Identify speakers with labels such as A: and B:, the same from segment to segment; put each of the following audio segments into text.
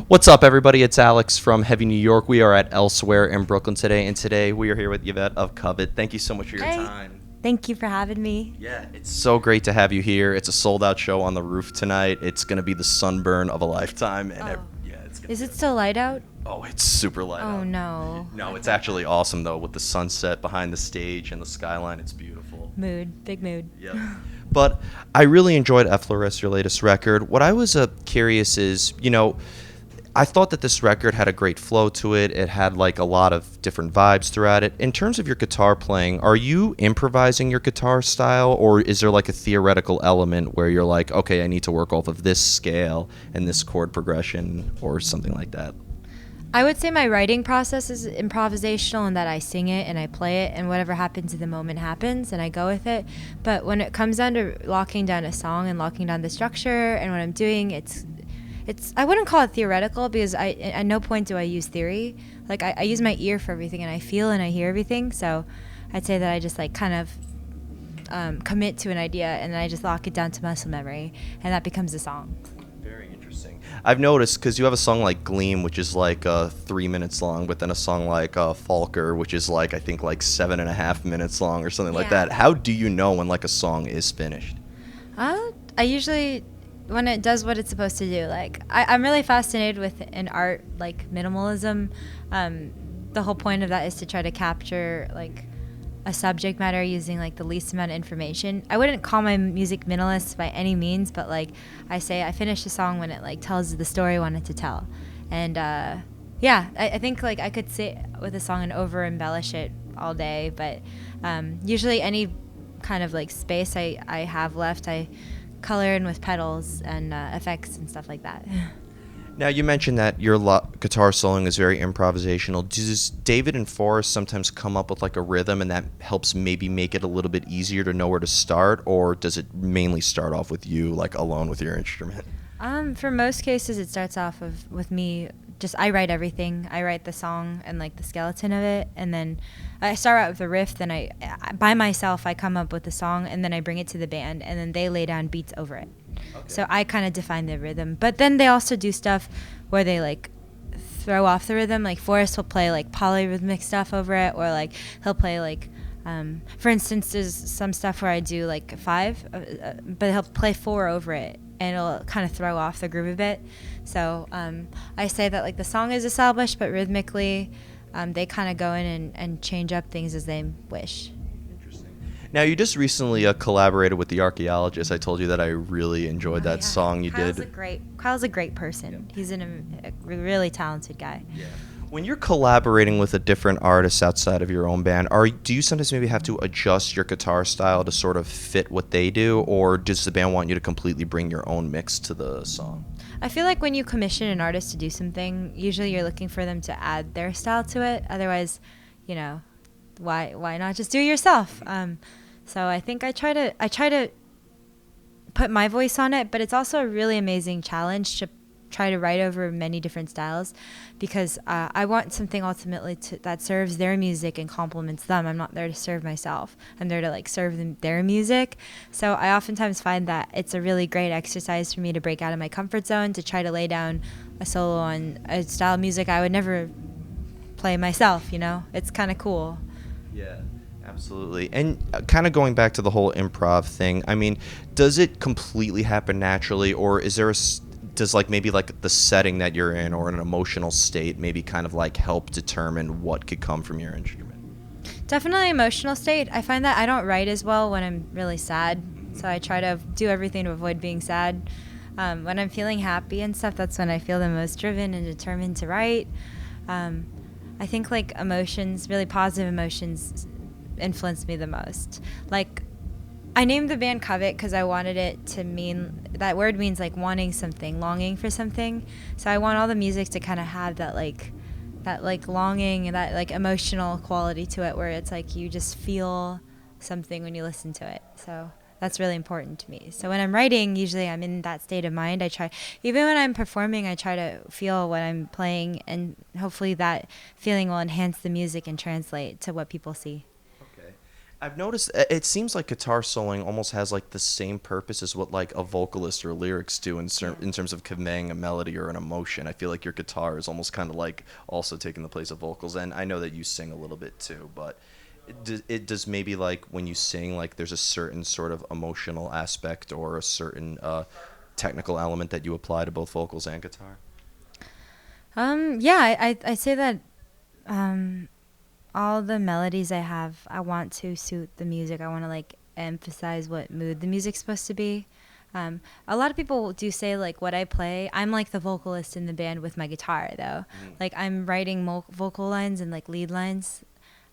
A: What's up, everybody? It's Alex from Heavy New York. We are at Elsewhere in Brooklyn today, and today we are here with Yvette of Covet. Thank you so much for your
B: Hey,
A: time.
B: thank you for having me.
A: Yeah, it's so great to have you here. It's a sold-out show on the roof tonight. It's going to be the sunburn of a lifetime, and
B: Oh.
A: yeah, it's going
B: Is
A: to
B: it still light out?
A: Oh, it's super light
B: Oh
A: out.
B: no.
A: No, it's actually awesome, though, with the sunset behind the stage and the skyline. It's beautiful.
B: Mood, big mood.
A: Yeah. But I really enjoyed Efflorus, your latest record. What I was curious is, I thought that this record had a great flow to it. It had like a lot of different vibes throughout it. In terms of your guitar playing, are you improvising your guitar style, or is there like a theoretical element where you're like, okay, I need to work off of this scale and this chord progression or something like that?
B: I would say my writing process is improvisational in that I sing it and I play it, and whatever happens in the moment happens and I go with it. But when it comes down to locking down a song and locking down the structure and what I'm doing, it's I wouldn't call it theoretical because I at no point do I use theory. Like I use my ear for everything and I feel and I hear everything. So I'd say that I just like kind of commit to an idea and then I just lock it down to muscle memory and that becomes a song.
A: Very interesting. I've noticed because you have a song like Gleam, which is like 3 minutes long, but then a song like Falker, which is like I think like 7.5 minutes long or something like
B: Yeah.
A: that. How do you know when like a song is finished?
B: I usually, when it does what it's supposed to do, like I'm really fascinated with an art like minimalism. The whole point of that is to try to capture like a subject matter using like the least amount of information. I wouldn't call my music minimalist by any means, but like I say, I finish a song when it like tells the story I wanted to tell, and yeah, I think like I could sit with a song and over embellish it all day, but usually any kind of like space I have left, I color in with pedals and effects and stuff like that.
A: Now, you mentioned that your guitar soloing is very improvisational. Does David and Forrest sometimes come up with like a rhythm and that helps maybe make it a little bit easier to know where to start, or does it mainly start off with you like alone with your instrument?
B: For most cases, it starts off with me. Just I write everything. I write the song and like the skeleton of it, and then I start out with a riff. Then I by myself, I come up with the song, and then I bring it to the band, and then they lay down beats over it.
A: Okay.
B: So I kind of define the rhythm. But then they also do stuff where they like throw off the rhythm. Like Forrest will play like polyrhythmic stuff over it, or like he'll play like. For instance, there's some stuff where I do like 5, but he'll play 4 over it, and it'll kind of throw off the groove a bit. So I say that like the song is established, but rhythmically, they kind of go in and change up things as they wish.
A: Interesting. Now, you just recently collaborated with The Archaeologist. I told you that I really enjoyed that song you
B: Kyle's
A: did.
B: Kyle's a great person.
A: Yep.
B: He's a really talented guy.
A: Yeah. When you're collaborating with a different artist outside of your own band, do you sometimes maybe have to adjust your guitar style to sort of fit what they do, or does the band want you to completely bring your own mix to the song?
B: I feel like when you commission an artist to do something, usually you're looking for them to add their style to it. Otherwise, why not just do it yourself? So I think I try to put my voice on it, but it's also a really amazing challenge to try to write over many different styles, because I want something ultimately that serves their music and complements them. I'm not there to serve myself. I'm there to like serve their music. So I oftentimes find that it's a really great exercise for me to break out of my comfort zone, to try to lay down a solo on a style of music I would never play myself. It's kind of cool.
A: Yeah, absolutely. And kind of going back to the whole improv thing, I mean, does it completely happen naturally, or is there does like maybe like the setting that you're in or an emotional state maybe kind of like help determine what could come from your instrument?
B: Definitely emotional state. I find that I don't write as well when I'm really sad, so I try to do everything to avoid being sad. When I'm feeling happy and stuff, that's when I feel the most driven and determined to write. I think like emotions, really positive emotions, influence me the most. Like, I named the band Covet because I wanted it to mean, that word means like wanting something, longing for something. So I want all the music to kind of have that like longing and that like emotional quality to it, where it's like you just feel something when you listen to it. So that's really important to me. So when I'm writing, usually I'm in that state of mind. Even when I'm performing, I try to feel what I'm playing, and hopefully that feeling will enhance the music and translate to what people see.
A: Okay. I've noticed it seems like guitar soloing almost has like the same purpose as what like a vocalist or lyrics do
B: Yeah.
A: in terms of conveying a melody or an emotion. I feel like your guitar is almost kind of like also taking the place of vocals, and I know that you sing a little bit too, but it does maybe like when you sing like there's a certain sort of emotional aspect or a certain technical element that you apply to both vocals and guitar.
B: Yeah, I say that um, all the melodies I have, I want to suit the music. I want to like emphasize what mood the music's supposed to be. A lot of people do say like what I play. I'm like the vocalist in the band with my guitar though. Like I'm writing vocal lines and like lead lines.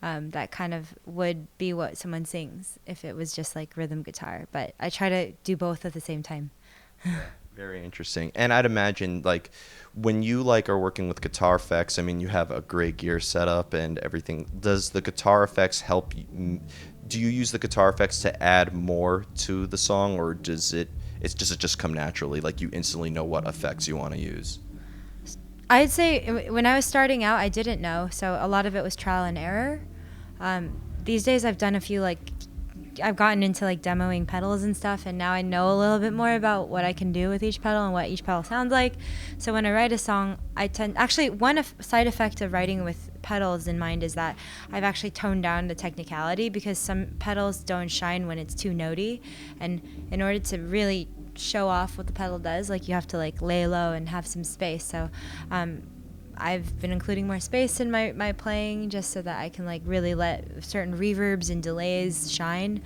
B: That kind of would be what someone sings if it was just like rhythm guitar. But I try to do both at the same time.
A: Very interesting. And I'd imagine like when you like are working with guitar effects, I mean you have a great gear setup and everything. Does the guitar effects help you, do you use the guitar effects to add more to the song, or does it just come naturally like you instantly know what effects you want to use?
B: I'd say when I was starting out, I didn't know, so a lot of it was trial and error. These days, I've done a few I've gotten into like demoing pedals and stuff, and now I know a little bit more about what I can do with each pedal and what each pedal sounds like. So when I write a song, I tend actually side effect of writing with pedals in mind is that I've actually toned down the technicality because some pedals don't shine when it's too notey, and in order to really show off what the pedal does, like you have to like lay low and have some space. So I've been including more space in my playing just so that I can like really let certain reverbs and delays shine.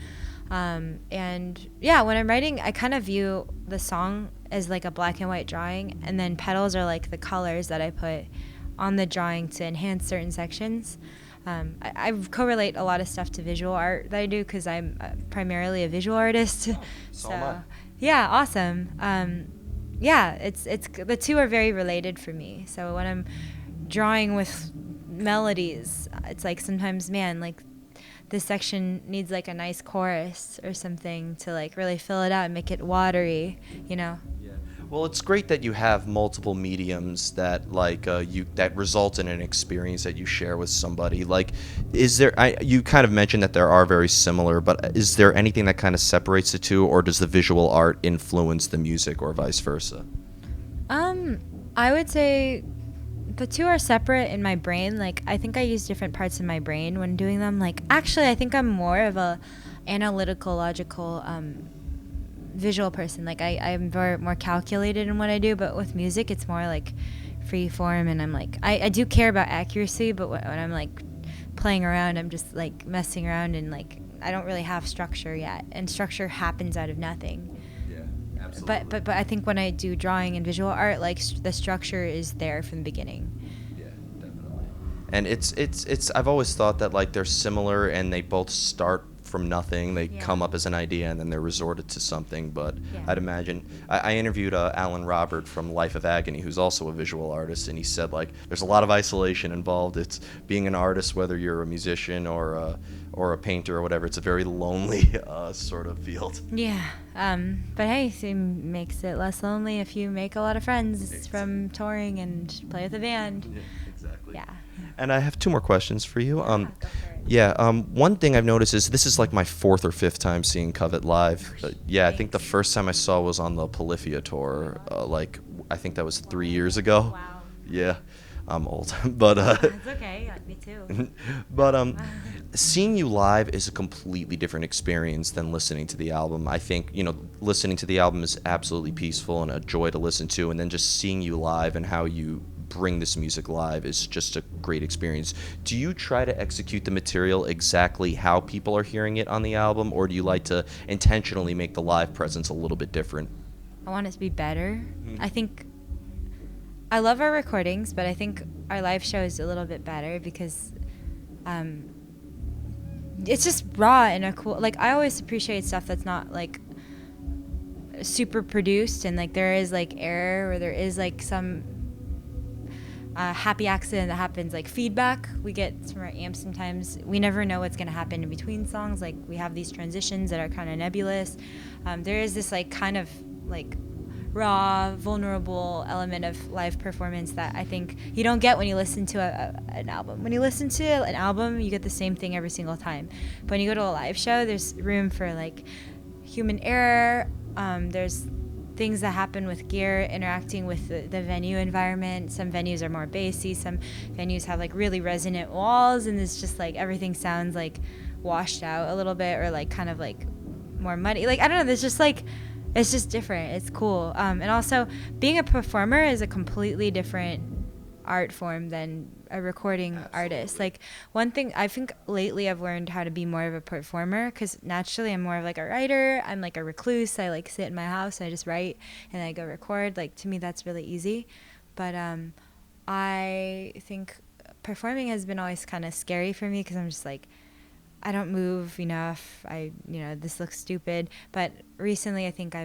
B: And yeah, when I'm writing, I kind of view the song as like a black and white drawing, and then pedals are like the colors that I put on the drawing to enhance certain sections. I correlate a lot of stuff to visual art that I do because I'm primarily a visual artist.
A: So am I.
B: Yeah, awesome. Yeah, it's the two are very related for me. So when I'm drawing with melodies, it's like sometimes, man, like this section needs like a nice chorus or something to like really fill it out and make it watery, you know.
A: Yeah. Well, it's great that you have multiple mediums that you that result in an experience that you share with somebody. Like, is there? You kind of mentioned that there are very similar, but is there anything that kind of separates the two, or does the visual art influence the music, or vice versa?
B: I would say the two are separate in my brain. Like, I think I use different parts of my brain when doing them. Like, actually, I think I'm more of a analytical, logical, visual person. Like, I'm very more calculated in what I do, but with music, it's more like free form, and I'm like, I do care about accuracy, but when I'm like playing around, I'm just like messing around, and like I don't really have structure yet, and structure happens out of nothing.
A: Yeah, absolutely.
B: But I think when I do drawing and visual art, like the structure is there from the beginning.
A: Yeah, definitely. And it's I've always thought that like they're similar and they both start from nothing. They
B: Yeah.
A: come up as an idea and then they're resorted to something. But
B: Yeah.
A: I'd imagine I interviewed Alan Robert from Life of Agony, who's also a visual artist, and he said like there's a lot of isolation involved. It's being an artist, whether you're a musician or a painter or whatever. It's a very lonely sort of field.
B: Yeah. But hey, it makes it less lonely if you make a lot of friends from touring and play with a band.
A: Yeah, exactly.
B: Yeah.
A: And I have two more questions for you.
B: Go for it.
A: Yeah. One thing I've noticed is this is like my fourth or fifth time seeing Covet live. Yeah, I think the first time I saw was on the Polyphia tour. I think that was 3 years ago.
B: Wow.
A: Yeah, I'm old, but
B: That's okay. Yeah, me too.
A: but seeing you live is a completely different experience than listening to the album. I think listening to the album is absolutely peaceful and a joy to listen to, and then just seeing you live and how you bring this music live is just a great experience. Do you try to execute the material exactly how people are hearing it on the album, or do you like to intentionally make the live presence a little bit different?
B: I want it to be better. I think I love our recordings, but I think our live show is a little bit better because it's just raw and a cool. Like I always appreciate stuff that's not like super produced, and like there is like error or there is like some happy accident that happens, like feedback we get from our amps. Sometimes we never know what's going to happen in between songs. Like we have these transitions that are kind of nebulous. There is this like kind of like raw, vulnerable element of live performance that I think you don't get when you listen to an album. When you listen to an album, you get the same thing every single time. But when you go to a live show, there's room for like human error. There's things that happen with gear interacting with the venue environment. Some venues are more bassy. Some venues have like really resonant walls, and it's just like everything sounds like washed out a little bit, or like kind of like more muddy. Like, I don't know. There's just like, it's just different. It's cool. And also being a performer is a completely different art form than a recording
A: Absolutely.
B: artist. Like, one thing I think lately I've learned how to be more of a performer, because naturally I'm more of like a writer. I'm like a recluse. I like sit in my house and I just write and I go record. Like, to me that's really easy. But I think performing has been always kind of scary for me, because I'm just like, I don't move enough. This looks stupid. But recently, I think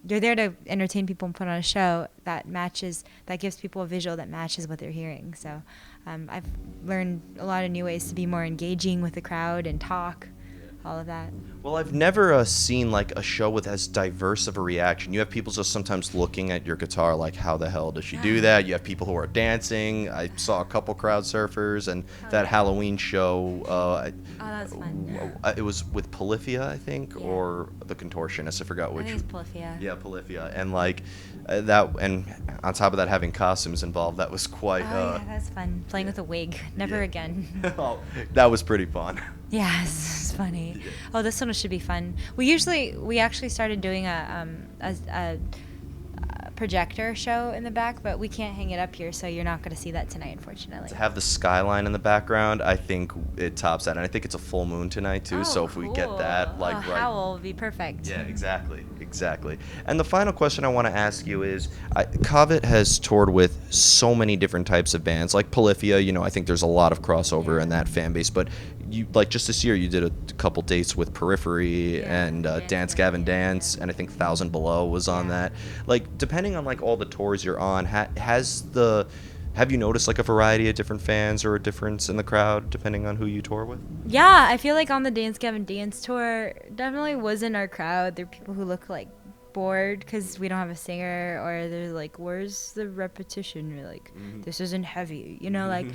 B: you're there to entertain people and put on a show that gives people a visual that matches what they're hearing. So I've learned a lot of new ways to be more engaging with the crowd and talk, all of that.
A: Well, I've never seen like a show with as diverse of a reaction. You have people just sometimes looking at your guitar like, how the hell does she do that? You have people who are dancing. I saw a couple crowd surfers, and that Halloween show.
B: That was fun.
A: It was with Polyphia, I think, or the Contortionist. I forgot which.
B: I think it's Polyphia.
A: Yeah, Polyphia, and like that, and on top of that, having costumes involved, that was quite.
B: Yeah, that's fun. Playing with a wig. Never again.
A: Oh, that was pretty fun.
B: Yeah, it's funny. Yeah. Oh, this one should be fun. We actually started doing a projector show in the back, but we can't hang it up here, so you're not going to see that tonight, unfortunately.
A: To have the skyline in the background, I think it tops that, and I think it's a full moon tonight too. So if we get that, like, right,
B: Howl will be perfect.
A: Yeah, exactly. And the final question I want to ask you is, Covet has toured with so many different types of bands, like Polyphia. I think there's a lot of crossover in that fan base, but you, like, just this year you did a couple dates with Periphery and Dance Gavin Dance, and I think 1,000 Below was on that. Like, depending on like all the tours you're on, have you noticed like a variety of different fans or a difference in the crowd depending on who you tour with?
B: Yeah, I feel like on the Dance Gavin Dance tour, definitely wasn't our crowd. There are people who look like bored because we don't have a singer, or they're like, where's the repetition? You're like, this isn't heavy, like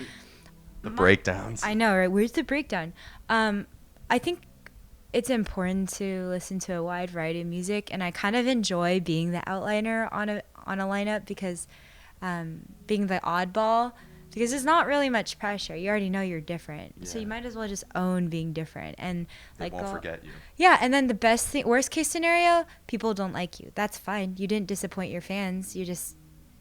A: the breakdowns.
B: I know, right? Where's the breakdown? I think it's important to listen to a wide variety of music, and I kind of enjoy being the outliner on a lineup, because being the oddball, because there's not really much pressure. You already know you're different, so you might as well just own being different, and
A: they won't forget you.
B: Yeah, and then worst case scenario, people don't like you. That's fine. You didn't disappoint your fans.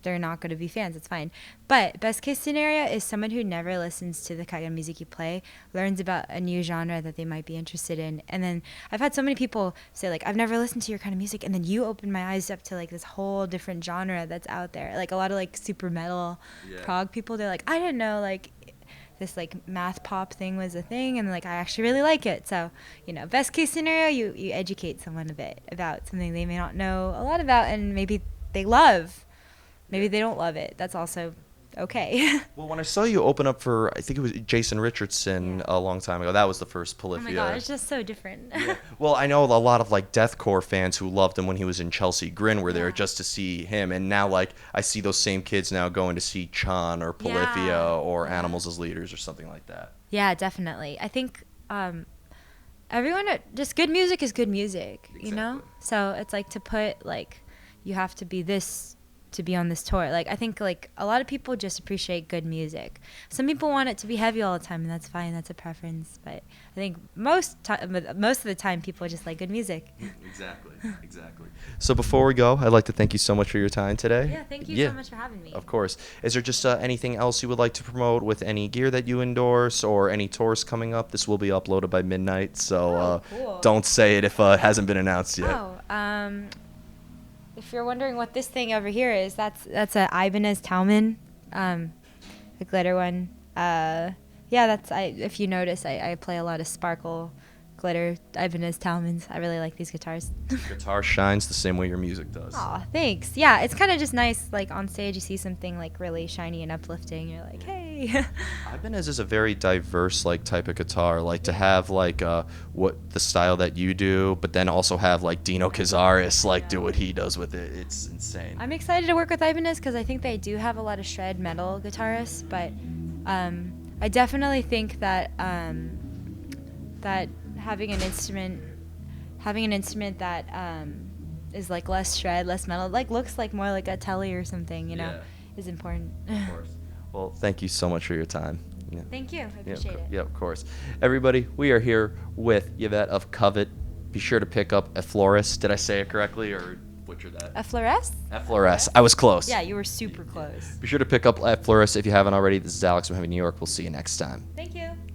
B: They're not going to be fans. It's fine. But best case scenario is someone who never listens to the kind of music you play learns about a new genre that they might be interested in. And then I've had so many people say, like, I've never listened to your kind of music, and then you opened my eyes up to like this whole different genre that's out there. Like a lot of like super metal prog people, they're like, I didn't know like this like math pop thing was a thing, and like I actually really like it. So best case scenario, you educate someone a bit about something they may not know a lot about, and maybe they love. Maybe they don't love it. That's also okay.
A: Well, when I saw you open up for, I think it was Jason Richardson a long time ago, that was the first Polyphia.
B: Oh my god, it's just so different.
A: Well, I know a lot of like deathcore fans who loved him when he was in Chelsea Grin were there just to see him, and now like I see those same kids now going to see Chan or Polyphia or Animals as Leaders or something like that.
B: Yeah, definitely. I think everyone, just good music is good music, So it's like to put like, you have to be this to be on this tour. Like, I think like a lot of people just appreciate good music. Some people want it to be heavy all the time, and that's fine. That's a preference. But I think most of the time people just like good music.
A: Exactly. So before we go, I'd like to thank you so much for your time today.
B: Yeah, thank you so much for having me.
A: Of course. Is there just anything else you would like to promote with any gear that you endorse or any tours coming up? This will be uploaded by midnight, so
B: cool.
A: Don't say it if it hasn't been announced yet.
B: If you're wondering what this thing over here is, that's a Ibanez Talman, the glitter one. If you notice, I play a lot of sparkle glitter Ibanez Talmans. I really like these guitars.
A: Guitar shines the same way your music does.
B: Aw, thanks. Yeah, it's kind of just nice. Like on stage, you see something like really shiny and uplifting. You're like, hey.
A: Ibanez is a very diverse like type of guitar. Like to have like what the style that you do, but then also have like Dino Cazares like do what he does with it. It's insane.
B: I'm excited to work with Ibanez because I think they do have a lot of shred metal guitarists, but I definitely think that that having an instrument that is like less shred, less metal, like looks like more like a Telly or something, you know,
A: Yeah.
B: is important.
A: Of course. Well, thank you so much for your time. Yeah.
B: Thank you. I
A: Yeah,
B: appreciate it.
A: Yeah, of course. Everybody, we are here with Yvette of Covet. Be sure to pick up Effloris. Did I say it correctly or butchered that?
B: Effloris?
A: Effloris. I was close.
B: Yeah, you were super close.
A: Be sure to pick up Effloris if you haven't already. This is Alex from Heavy New York. We'll see you next time.